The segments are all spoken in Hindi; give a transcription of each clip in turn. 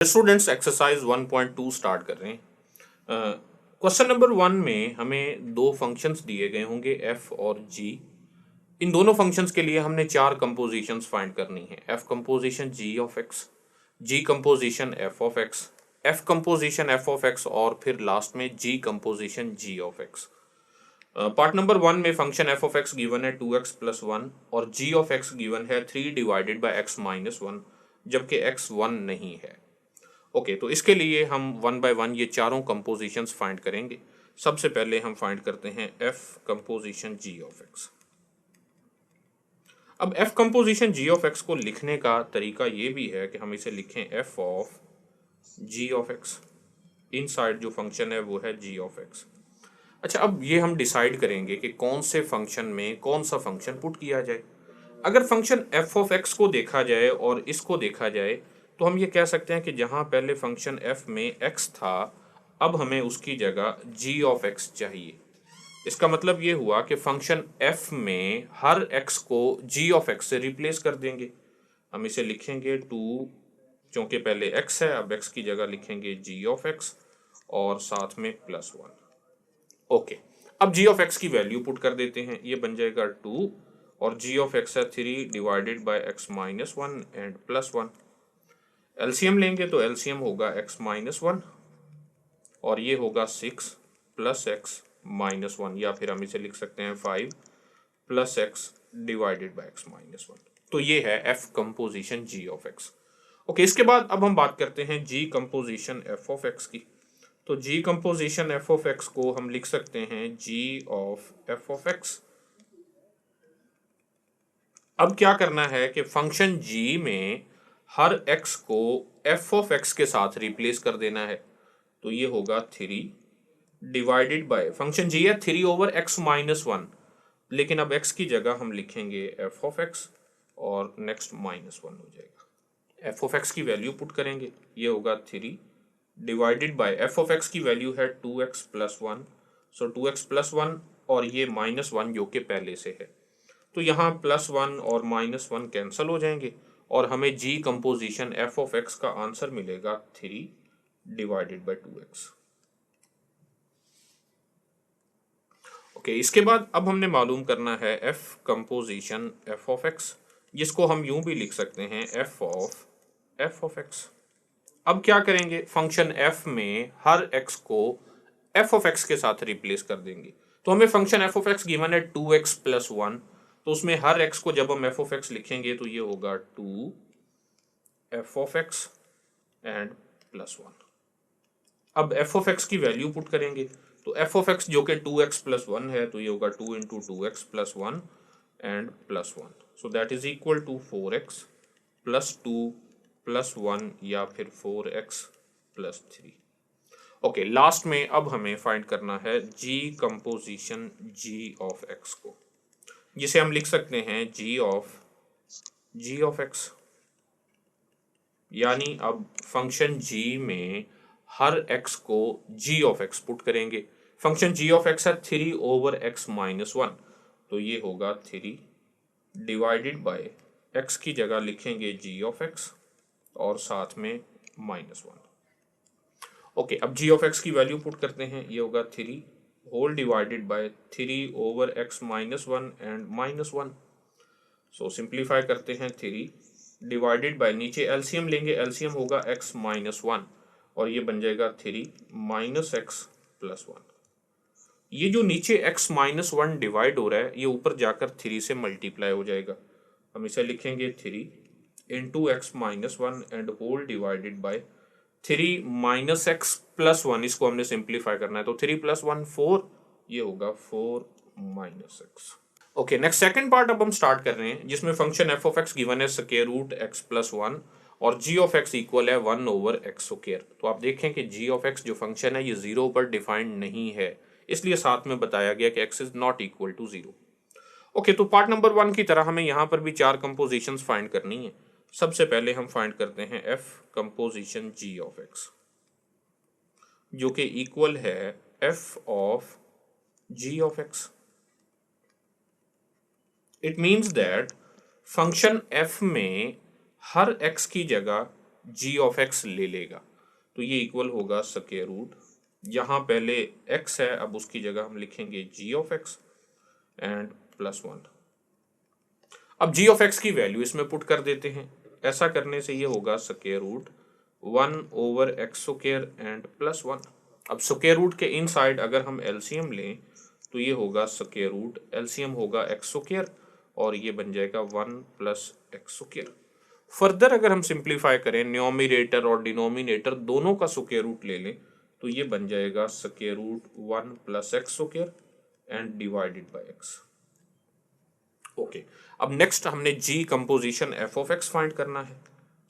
स्टूडेंट्स एक्सरसाइज 1.2 स्टार्ट कर रहे हैं। क्वेश्चन नंबर 1 में हमें दो फंक्शंस दिए गए होंगे f और g। इन दोनों फंक्शंस के लिए हमने चार कंपोजिशंस फाइंड करनी है। f composition g of x, g composition f of x, f composition f of x और फिर लास्ट में g composition g of x। Part number 1 में function f of x given है 2x प्लस 1 और g ऑफ x गिवन है 3 डिवाइडेड बाई x माइनस 1, जबकि x 1 नहीं है। ओके तो इसके लिए हम वन बाय वन ये चारों कंपोजिशंस फाइंड करेंगे। सबसे पहले हम फाइंड करते हैं f composition g of x। अब f composition g of x को लिखने का तरीका ये भी है कि हम इसे लिखें f of g of x। Inside जो फंक्शन है वो है g ऑफ x। अच्छा, अब ये हम डिसाइड करेंगे कि कौन से फंक्शन में कौन सा फंक्शन पुट किया जाए। अगर फंक्शन f ऑफ x को देखा जाए और इसको देखा जाए तो हम ये कह सकते हैं कि जहाँ पहले फंक्शन f में x था, अब हमें उसकी जगह g ऑफ x चाहिए। इसका मतलब ये हुआ कि फंक्शन f में हर x को g ऑफ x से रिप्लेस कर देंगे। हम इसे लिखेंगे 2, क्योंकि पहले x है, अब x की जगह लिखेंगे g ऑफ x और साथ में प्लस 1। ओके, अब g ऑफ x की वैल्यू पुट कर देते हैं। ये बन जाएगा 2 और g ऑफ x है 3 divided by x minus 1 and plus 1। LCM लेंगे तो एलसीएम होगा x माइनस 1 और ये होगा 6 प्लस x माइनस 1, या फिर हम इसे लिख सकते हैं 5 plus x divided by x minus 1। तो ये है f composition g of x। Okay, इसके बाद अब हम बात करते हैं g composition f of x की। तो g composition f of x को हम लिख सकते हैं g of f of x। अब क्या करना है कि फंक्शन g में हर x को f ऑफ x के साथ रिप्लेस कर देना है। तो ये होगा 3 डिवाइडेड बाय फंक्शन g है 3 ओवर x माइनस 1, लेकिन अब x की जगह हम लिखेंगे f ऑफ x और नेक्स्ट माइनस 1 हो जाएगा। f ऑफ x की वैल्यू पुट करेंगे, ये होगा 3 divided bye f of x की वैल्यू है 2x प्लस 1, सो 2x प्लस 1 और ये माइनस 1 जो कि पहले से है। तो यहाँ प्लस 1 और माइनस 1 कैंसिल हो जाएंगे और हमें g composition f of x का आंसर मिलेगा 3 डिवाइडेड बाई 2x। ओके, इसके बाद अब हमने मालूम करना है f composition f of x, जिसको हम यूं भी लिख सकते हैं f ऑफ x। अब क्या करेंगे, फंक्शन f में हर x को f ऑफ x के साथ रिप्लेस कर देंगे। तो हमें function f of x given है 2x प्लस 1, तो उसमें हर x को जब हम f ऑफ x लिखेंगे तो ये होगा 2 f of x and plus 1। अब f ऑफ x की वैल्यू पुट करेंगे, तो f ऑफ x जो कि 2x प्लस 1 है, तो ये होगा 2 into 2x plus 1 and plus 1, so that is equal to 4x plus 2 plus 1 या फिर 4x प्लस 3। ओके, लास्ट में अब हमें फाइंड करना है g composition g of x को, जिसे हम लिख सकते हैं g ऑफ x। यानी अब फंक्शन g में हर x को g ऑफ x पुट करेंगे। फंक्शन g ऑफ x है 3 ओवर x माइनस 1, तो ये होगा 3 डिवाइडेड बाय x की जगह लिखेंगे g ऑफ x और साथ में माइनस 1। ओके, अब g ऑफ x की वैल्यू पुट करते हैं, ये होगा 3 whole divided by 3 over x minus 1 and minus 1। So simplify करते हैं 3 डिवाइडेड बाय, नीचे एलसीएम लेंगे, एलसीएम होगा x माइनस 1 और ये बन जाएगा 3 माइनस x प्लस 1। ये जो नीचे x माइनस 1 डिवाइड हो रहा है, ये ऊपर जाकर 3 से मल्टीप्लाई हो जाएगा। हम इसे लिखेंगे 3 into x minus 1 and whole divided by 3 minus x plus 1, इसको हमने सिंप्लीफाई करना है, तो 3 प्लस 1 4, ये होगा 4 minus x. Okay, next second part अब हम स्टार्ट कर रहे हैं, जिसमें function f of x given है स्क्वायर रूट x प्लस 1 और g ऑफ x इक्वल है 1 ओवर x स्क्वायर। तो आप देखें कि g ऑफ x जो फंक्शन है ये 0 पर डिफाइंड नहीं है, इसलिए साथ में बताया गया कि x is not equal to 0। Okay, तो पार्ट नंबर 1 की तरह हमें यहाँ पर भी चार कंपोजिशंस फाइंड करनी है। सबसे पहले हम फाइंड करते हैं f composition g of x, जो कि इक्वल है f of g of x। It means that function f में हर x की जगह जी ऑफ एक्स ले लेगा। तो ये इक्वल होगा स्क्वायर रूट, यहाँ पहले एक्स है, अब उसकी जगह हम लिखेंगे जी ऑफ एक्स एंड प्लस 1। अब जी ऑफ एक्स की वैल्यू इसमें पुट कर देते हैं। ऐसा करने से ये होगा square root 1/x² and plus 1। अब स्क्वायर रूट के इनसाइड अगर हम एलसीएम लें तो ये होगा स्क्वायर रूट, एलसीएम होगा x² और ये बन जाएगा 1 + x²। फर्दर अगर हम सिंप्लीफाई करें, न्यूमरेटर और डिनोमिनेटर दोनों का स्क्वायर रूट ले लें तो ये बन जाएगा square root 1 + x² and divided by x। Okay, अब नेक्स्ट हमने G composition F of X find करना है।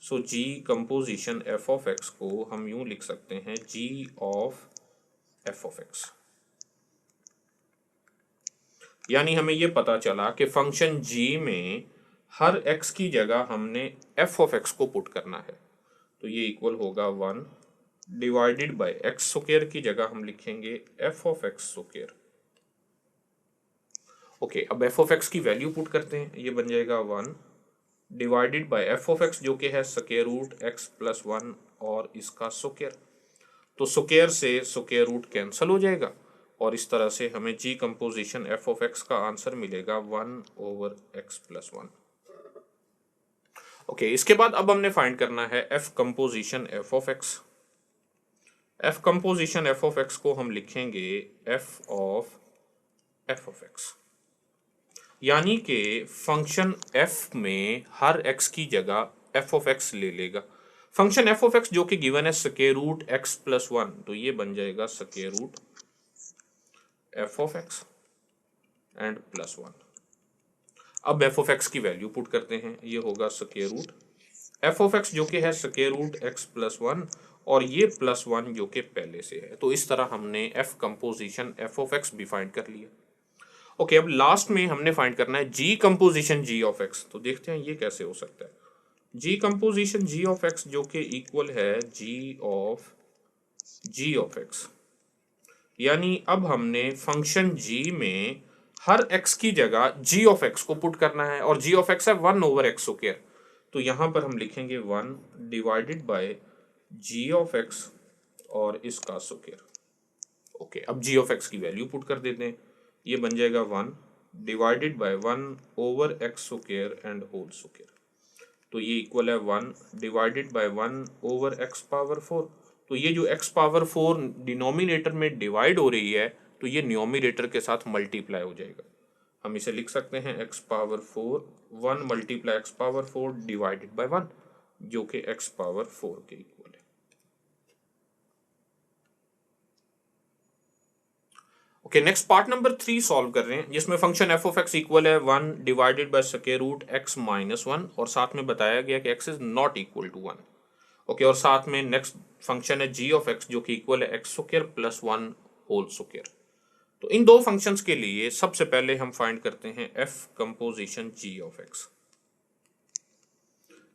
So G composition F of X को हम यूं लिख सकते हैं G of F of X, यानी हमें यह पता चला कि फंक्शन जी में हर एक्स की जगह हमने एफ ऑफ एक्स को पुट करना है। तो ये इक्वल होगा 1 डिवाइडेड बाय x² की जगह हम लिखेंगे एफ ऑफ x²। ओके, अब एफ ऑफ एक्स की वैल्यू पुट करते हैं। ये बन जाएगा 1 divided bye F of x जो कि है स्क्वायर रूट x + 1 और इसका स्क्वायर। तो स्क्वायर से स्क्वायर रूट कैंसिल हो जाएगा और इस तरह से हमें जी कंपोजिशन एफ ऑफ एक्स का आंसर मिलेगा 1/x + 1। ओके, इसके बाद अब हमने फाइंड करना है F composition F of x. F composition F of X को हम लिखेंगे एफ ऑफ एक्स, यानी कि फंक्शन एफ में हर एक्स की जगह एफ ऑफ एक्स ले लेगा। फंक्शन एफ ऑफ एक्स जो कि गिवन है स्क्वायर रूट x + 1, तो ये बन जाएगा square root f of x and plus 1। अब एफ ऑफ एक्स की वैल्यू पुट करते हैं। ये होगा square root f of x जो कि है स्क्वायर रूट x + 1 और ये प्लस 1 जो कि पहले से है। तो इस तरह हमने F composition F of x भी फाइंड कर लिया। ओके, अब लास्ट में हमने फाइंड करना है जी कंपोजिशन जी ऑफ एक्स। तो देखते हैं ये कैसे हो सकता है। जी कंपोजिशन जी ऑफ एक्स जो कि इक्वल है जी ऑफ एक्स, यानी अब हमने फंक्शन जी में हर एक्स की जगह जी ऑफ एक्स को पुट करना है और जी ऑफ एक्स है 1/x²। तो यहां पर हम लिखेंगे 1 divided by g of x और इसका स्क्वायर। ओके, अब जी ऑफ एक्स की वैल्यू पुट कर देते हैं। ये बन जाएगा 1 divided by 1/x² and whole square. तो ये इक्वल है 1 डिवाइडेड बाय 1/x⁴। तो ये जो x⁴ डिनोमिनेटर में डिवाइड हो रही है तो ये न्यूमरेटर के साथ मल्टीप्लाई हो जाएगा। हम इसे लिख सकते हैं x⁴ 1 × x⁴ डिवाइडेड बाय 1 जो कि x⁴ के इक्वल है। Okay, next part number 3 solve कर रहे हैं जिसमें function f of x equal है 1 divided by square root x - 1 और साथ में बताया गया कि x is not equal to 1। Okay, और साथ में नेक्स्ट फंक्शन है जी ऑफ एक्स जो कि इक्वल है x² + 1 होल स्क्वायर। तो इन दो फंक्शंस के लिए सबसे पहले हम फाइंड करते हैं f composition ji of x.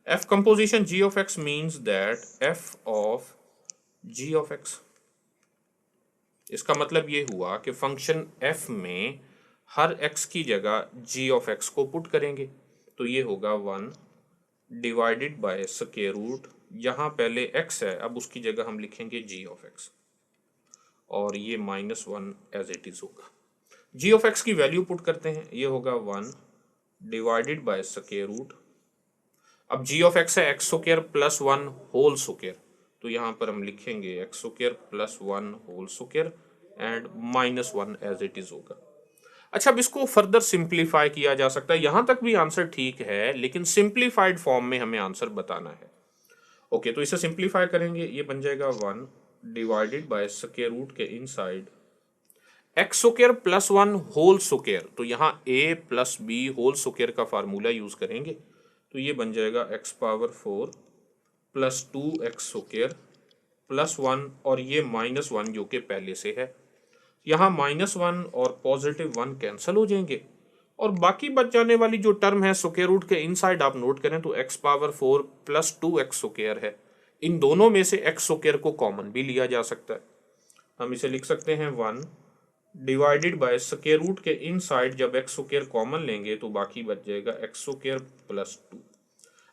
F composition ji of x means that f of g of x, इसका मतलब ये हुआ कि फंक्शन f में हर x की जगह g ऑफ x को पुट करेंगे। तो ये होगा 1 डिवाइडेड बाय स्क्वायर रूट, यहाँ पहले x है, अब उसकी जगह हम लिखेंगे g ऑफ x और ये -1 एज इट इज होगा। g ऑफ x की वैल्यू पुट करते हैं। ये होगा 1 डिवाइडेड बाय स्क्वायर रूट, अब g ऑफ x है x² + 1 होल स्क्वायर, तो यहाँ पर हम लिखेंगे x² + 1 whole square and -1 as it is होगा। अच्छा, अब इसको फर्दर सिंप्लीफाई किया जा सकता है। यहाँ तक भी आंसर ठीक है लेकिन सिंप्लीफाइड फॉर्म में हमें आंसर बताना है। ओके, तो इसे सिंप्लीफाई करेंगे। ये बन जाएगा 1 डिवाइडेड बाय स्क्वायर रूट के इनसाइड x² + 1 होल स्क्वायर, तो यहाँ a + b होल स्क्वायर का फार्मूला यूज करेंगे। तो ये बन जाएगा x⁴ + 2x² + 1 और ये -1 जो कि पहले से है। यहाँ -1 और +1 कैंसिल हो जाएंगे और बाकी बच जाने वाली जो टर्म है स्क्वायर रूट के इनसाइड आप नोट करें तो x⁴ + 2x² है। इन दोनों में से x² को कॉमन भी लिया जा सकता है। हम इसे लिख सकते हैं 1 डिवाइडेड बाय स्क्वायर रूट के इनसाइड जब x² कॉमन लेंगे तो बाकी बच जाएगा x² + 2।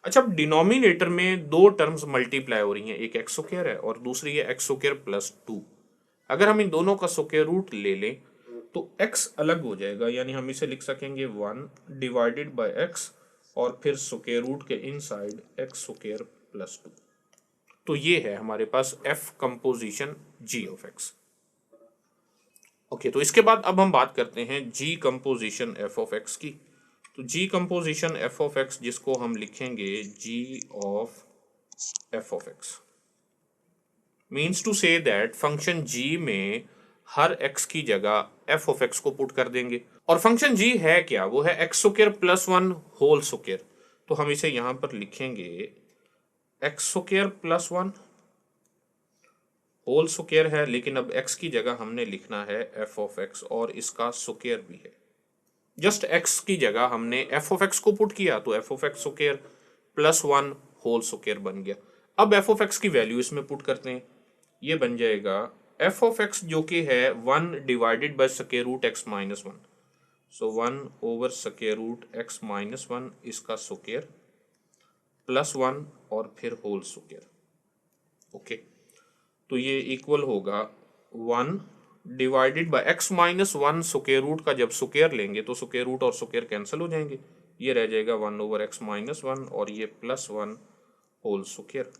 अच्छा, अब डिनोमिनेटर में दो टर्म्स मल्टीप्लाई हो रही हैं, एक एक्स स्क्वायर है और दूसरी है एक्स स्क्वायर प्लस 2। अगर हम इन दोनों का स्क्वायर रूट ले लें तो x अलग हो जाएगा, यानी हम इसे लिख सकेंगे 1 डिवाइडेड बाय x और फिर स्क्वायर रूट के इनसाइड एक्स स्क्वायर प्लस 2। तो ये है हमारे पास f composition g of x। Okay, तो इसके बाद अब हम बात करते हैं g composition f of x की। तो g composition f of x जिसको हम लिखेंगे g of f of x means to say that function g में हर x की जगह f ऑफ x को पुट कर देंगे। और फंक्शन g है क्या, वो है x square plus 1 whole square. तो हम इसे यहां पर लिखेंगे x square plus 1 whole square है, लेकिन अब x की जगह हमने लिखना है f ऑफ x और इसका स्क्वायर भी है। जस्ट x की जगह हमने f ऑफ x को पुट किया तो f of x square plus 1 whole square बन गया। अब f ऑफ x की वैल्यू इसमें पुट करते हैं, ये बन जाएगा f ऑफ x जो कि है 1 divided by square root x minus 1। So 1 over square root x minus 1 इसका स्क्वायर प्लस 1 और फिर होल स्क्वायर। ओके, तो ये इक्वल होगा 1 divided by x minus 1। Square root का जब स्क्वायर लेंगे तो स्क्वायर रूट और स्क्वायर कैंसिल हो जाएंगे, ये रह जाएगा 1 ओवर x माइनस 1 और ये प्लस 1 होल स्क्वायर।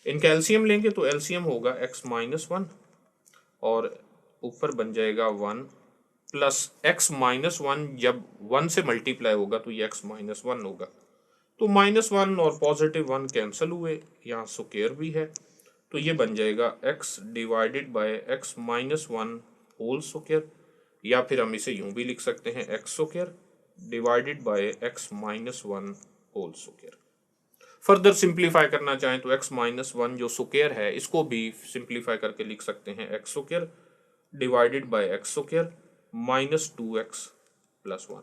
इनका एलसीएम लेंगे तो एलसीएम होगा x माइनस 1 और ऊपर बन जाएगा 1 प्लस x माइनस 1, जब 1 से मल्टीप्लाई होगा तो ये x माइनस 1 होगा। तो माइनस 1 और पॉजिटिव 1 कैंसिल हुए, यहाँ स्क्वायर भी है, तो ये बन जाएगा x divided by x minus 1 whole square, या फिर हम इसे यूं भी लिख सकते हैं x square divided by x minus 1 whole square. Further simplify करना चाहें तो x माइनस 1 जो स्क्वायर है इसको भी सिंप्लीफाई करके लिख सकते हैं x square divided by x square minus 2x plus 1।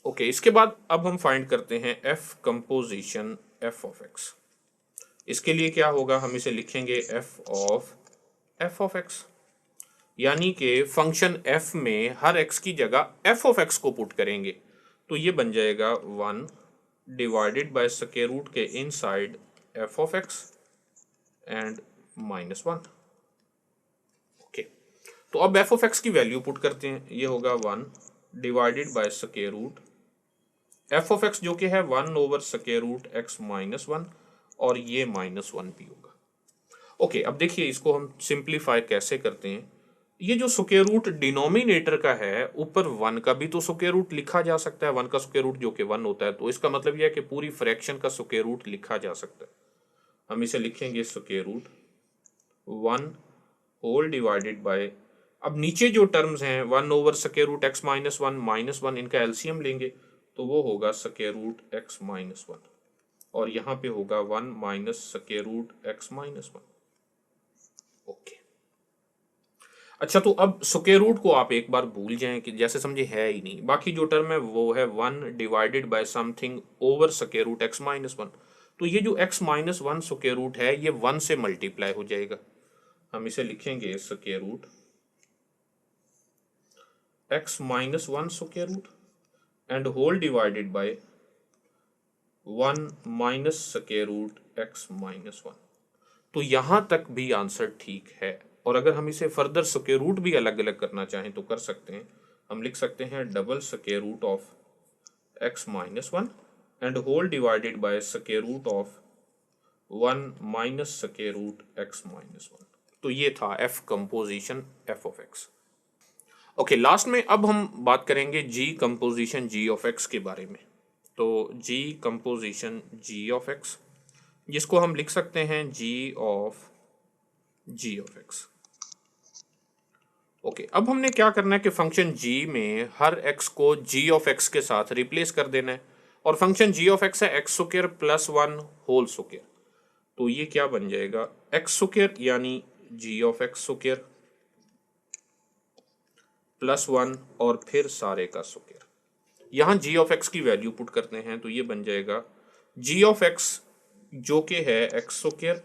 Okay, इसके बाद अब हम फाइंड करते हैं f composition f of x। इसके लिए क्या होगा, हम इसे लिखेंगे f ऑफ x, यानी कि फंक्शन f में हर x की जगह f ऑफ x को पुट करेंगे तो ये बन जाएगा 1 डिवाइडेड बाय स्क्वायर रूट के inside f of x and minus 1। Okay, तो अब f ऑफ x की वैल्यू पुट करते हैं, ये होगा 1 divided by square root f of x जो कि है 1 over square root x minus 1 और ये माइनस 1 भी होगा। ओके, अब देखिए इसको हम सिंप्लीफाई कैसे करते हैं। ये जो स्क्वायर रूट डिनोमिनेटर का है, ऊपर 1 का भी तो स्क्वायर रूट लिखा जा सकता है, 1 का स्क्वायर रूट जो कि 1 होता है, तो इसका मतलब यह है कि पूरी फ्रैक्शन का स्क्वायर रूट लिखा जा सकता है। हम इसे लिखेंगे square root 1 whole divided by, अब नीचे जो टर्म्स हैं 1 over square root x minus 1 minus 1, इनका एलसीएम लेंगे तो वो होगा स्क्वायर रूट x माइनस 1 और यहाँ पे होगा 1 minus square root x minus 1। Okay, अच्छा, तो अब स्क्वायर रूट को आप एक बार भूल जाएं कि जैसे समझे है ही नहीं, बाकी जो टर्म है वो है 1 divided by something over square root x minus 1। तो ये जो x माइनस 1 स्क्वायर रूट है ये 1 से मल्टीप्लाई हो जाएगा, हम इसे लिखेंगे square root x minus 1 square root and whole divided by 1 minus square root x minus 1। तो यहां तक भी आंसर ठीक है, और अगर हम इसे फर्दर स्क्वायर रूट भी अलग अलग करना चाहें तो कर सकते हैं। हम लिख सकते हैं double square root of x minus 1 and whole divided by square root of 1 minus square root x minus 1। तो ये था f composition f of x। Okay, last में अब हम बात करेंगे g composition g of x के बारे में। तो g composition g of x जिसको हम लिख सकते हैं g ऑफ x। ओके, अब हमने क्या करना है कि फंक्शन g में हर x को g ऑफ x के साथ रिप्लेस कर देना है, और फंक्शन g ऑफ x है x square plus 1 whole square. तो ये क्या बन जाएगा एक्स स्क्वायर यानी g of x square plus 1 और फिर सारे का स्क्वायर। यहाँ g ऑफ x की वैल्यू पुट करते हैं तो ये बन जाएगा g ऑफ x जो कि है एक्स स्क्वायर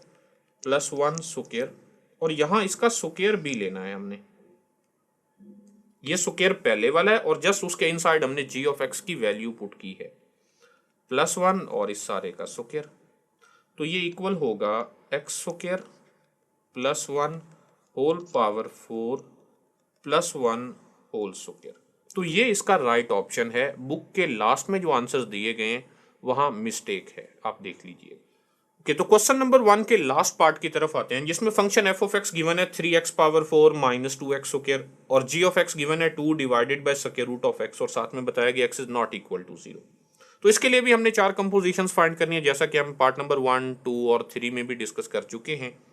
प्लस 1 स्क्वायर, और यहाँ इसका स्क्वायर भी लेना है हमने, ये स्क्वायर पहले वाला है और जस्ट उसके इनसाइड हमने g ऑफ x की वैल्यू पुट की है। +1 और इस सारे का स्क्वायर, तो ये इक्वल होगा x² +1 whole power 4 +1 whole square. तो ये इसका राइट ऑप्शन है। बुक के लास्ट में जो आंसर्स दिए गए हैं वहाँ मिस्टेक है, आप देख लीजिए। ओके, तो क्वेश्चन नंबर 1 के लास्ट पार्ट की तरफ आते हैं, जिसमें function f of x given है 3x power 4 minus 2x square और g ऑफ x गिवन है 2 divided by square root of x और साथ में बताया गया x is not equal to 0। तो इसके लिए भी हमने 4 कंपोजिशंस फाइंड करनी है, जैसा कि हम पार्ट नंबर 1, 2 और 3 में भी डिस्कस कर चुके हैं।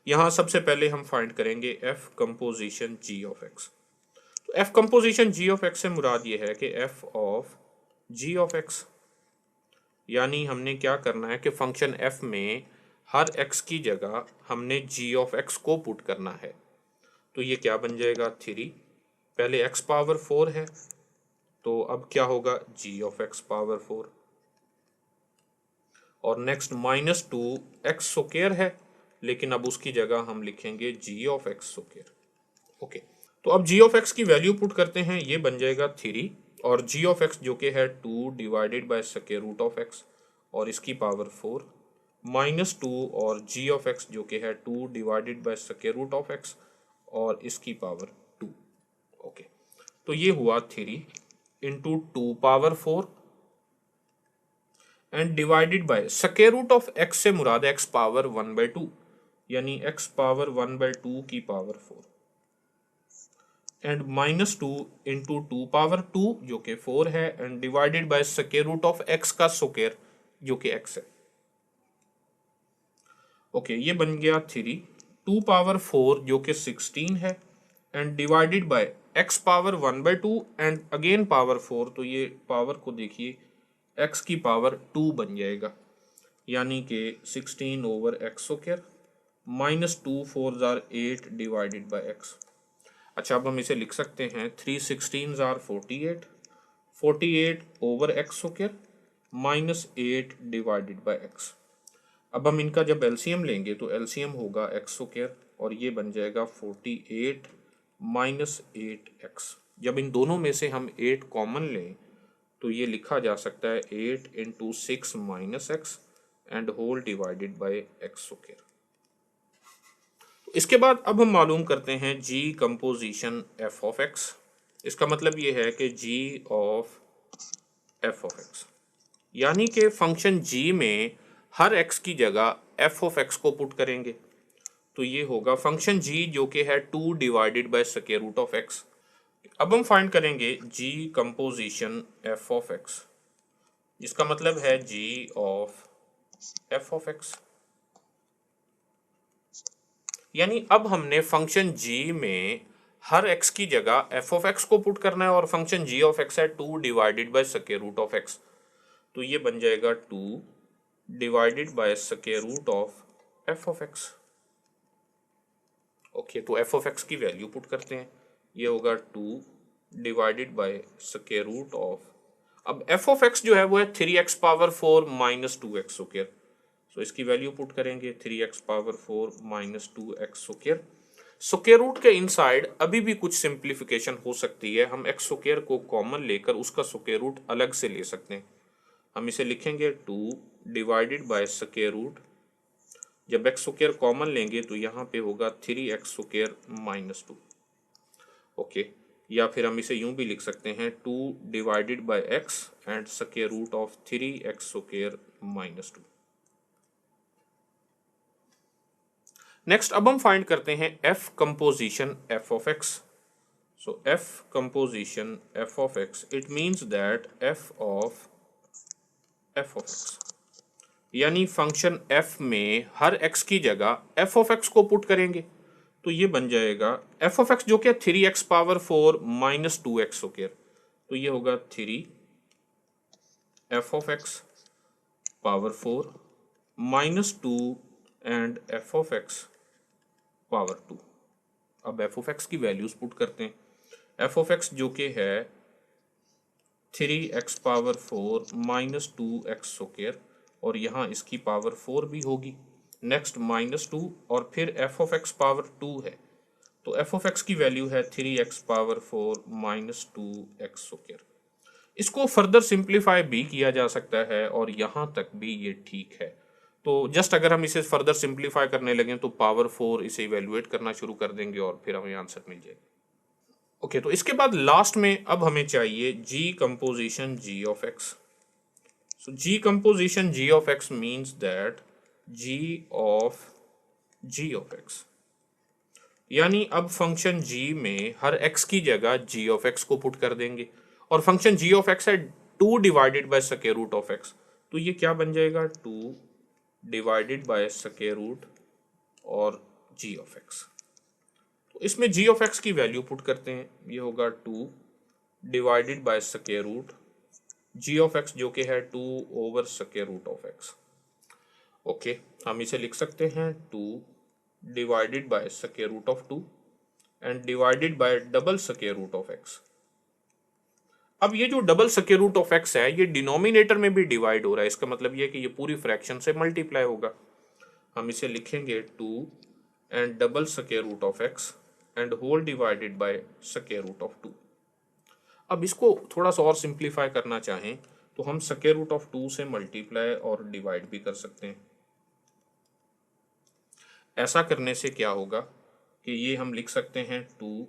यहाँ सबसे पहले हम फाइंड करेंगे f composition g of x। तो f composition g of x से मुराद ये है कि f of g of x, यानी हमने क्या करना है कि फंक्शन f में हर x की जगह हमने g ऑफ x को पुट करना है। तो ये क्या बन जाएगा 3, पहले x पावर 4 है तो अब क्या होगा g ऑफ x पावर 4 और नेक्स्ट -2x स्क्वायर है, लेकिन अब उसकी जगह हम लिखेंगे g of x square. Okay, तो अब g ऑफ x की वैल्यू पुट करते हैं, ये बन जाएगा 3 और g ऑफ x जो कि है 2 divided by square root of x और इसकी पावर 4 -2 और g ऑफ x जो कि है 2 divided by square root of x और इसकी पावर 2। ओके, तो ये हुआ 3 into 2 power 4 and divided by square root of x से मुराद x पावर 1/2, यानी x पावर 1/2 की पावर 4 एंड -2 इंटू 2 पावर 2 जो कि 4 है and divided by square root of x का स्क्वायर जो कि x है। ओके, ये बन गया 3 2 पावर 4 जो कि 16 है and divided by x power 1/2 and again power 4, तो ये पावर को देखिए x की पावर 2 बन जाएगा, यानी कि 16 over x square -2 4 jar 8 divided by x। अच्छा, अब हम इसे लिख सकते हैं 3 16 jar 48 over x square -8 divided by x। अब हम इनका जब एलसीएम लेंगे तो एलसीएम होगा x स्क्वायर और ये बन जाएगा 48 -8x। जब इन दोनों में से हम 8 कॉमन लें तो ये लिखा जा सकता है 8 into 6 minus x and whole divided by x square. इसके बाद अब हम मालूम करते हैं g composition f of x। इसका मतलब ये है कि g of f of x, यानी कि फंक्शन g में हर x की जगह f ऑफ x को पुट करेंगे, तो ये होगा फंक्शन g जो कि है 2 divided by square root of x। अब हम फाइंड करेंगे g composition f of x, जिसका मतलब है g of f of x, यानी अब हमने फंक्शन g में हर x की जगह f ऑफ x को पुट करना है और फंक्शन g ऑफ x है 2 divided by square root of x, तो ये बन जाएगा 2 divided by square root of f of x। Okay, तो f ऑफ x की वैल्यू पुट करते हैं, ये होगा 2 divided by square root of, अब f ऑफ x जो है वो है 3x power 4 minus 2x square, तो इसकी वैल्यू पुट करेंगे 3x power 4 minus 2x square. Square root के इनसाइड अभी भी कुछ सिंप्लीफिकेशन हो सकती है, हम x स्क्वायर को कॉमन लेकर उसका स्क्वायर रूट अलग से ले सकते हैं। हम इसे लिखेंगे 2 डिवाइडेड बाय स्क्वायर रूट, जब x स्क्वायर कॉमन लेंगे तो यहाँ पे होगा 3x स्क्वायर माइनस 2। ओके, या फिर हम इसे यूं भी लिख सकते हैं 2 divided by x and square root of 3x square minus 2। Next अब हम फाइंड करते हैं f composition f of x। So f composition f of x, it means that f of x, यानी फंक्शन f में हर x की जगह f ऑफ x को पुट करेंगे, तो ये बन जाएगा f ऑफ x जो कि 3x power 4 minus 2x square, तो ये होगा 3 f of x power 4 minus 2 and f of x power 2। अब f ऑफ x की वैल्यूज पुट करते हैं, f ऑफ x जो कि है 3x power 4 minus 2x square और यहाँ इसकी पावर 4 भी होगी, नेक्स्ट -2 और फिर f ऑफ x पावर 2 है, तो f ऑफ x की वैल्यू है 3x power 4 minus 2x square. इसको फर्दर सिंप्लीफाई भी किया जा सकता है और यहाँ तक भी ये ठीक है। तो जस्ट अगर हम इसे फर्दर सिंप्लीफाई करने लगें तो पावर 4 इसे इवेल्युएट करना शुरू कर देंगे और फिर हमें आंसर मिल जाएगा। ओके, तो इसके बाद लास्ट में अब हमें चाहिए G composition ji of X. So G composition ji of x means that G of X, यानी अब फंक्शन g में हर x की जगह g ऑफ x को पुट कर देंगे और फंक्शन g ऑफ x है 2 divided by square root of x, तो ये क्या बन जाएगा 2 डिवाइडेड बाय स्क्वायर रूट और g ऑफ x। तो इसमें g ऑफ x की वैल्यू पुट करते हैं, ये होगा 2 divided by square root g of x जो कि है 2 over square root of x। Okay, हम इसे लिख सकते हैं 2 divided by square root of 2 and divided by double square root of x। अब ये जो double square root of x है ये डिनोमिनेटर में भी डिवाइड हो रहा है, इसका मतलब ये कि ये पूरी फ्रैक्शन से मल्टीप्लाई होगा। हम इसे लिखेंगे 2 and double square root of x and whole divided by square root of 2। अब इसको थोड़ा सा और सिंप्लीफाई करना चाहें तो हम स्क्वायर रूट ऑफ 2 से मल्टीप्लाई और डिवाइड भी कर सकते हैं। ऐसा करने से क्या होगा कि ये हम लिख सकते हैं 2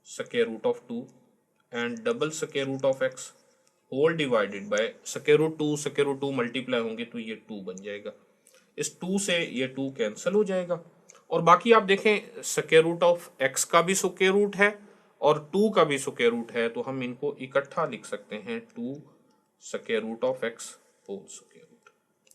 square root of 2 and double square root of x whole divided by square root 2 multiply होंगे तो ये 2 बन जाएगा। इस 2 से ये 2 कैंसिल हो जाएगा और बाकी आप देखें स्क्वायर रूट ऑफ x का भी स्क्वायर रूट है और 2 का भी स्क्वायर रूट है, तो हम इनको इकट्ठा लिख सकते हैं 2 square root of x whole square.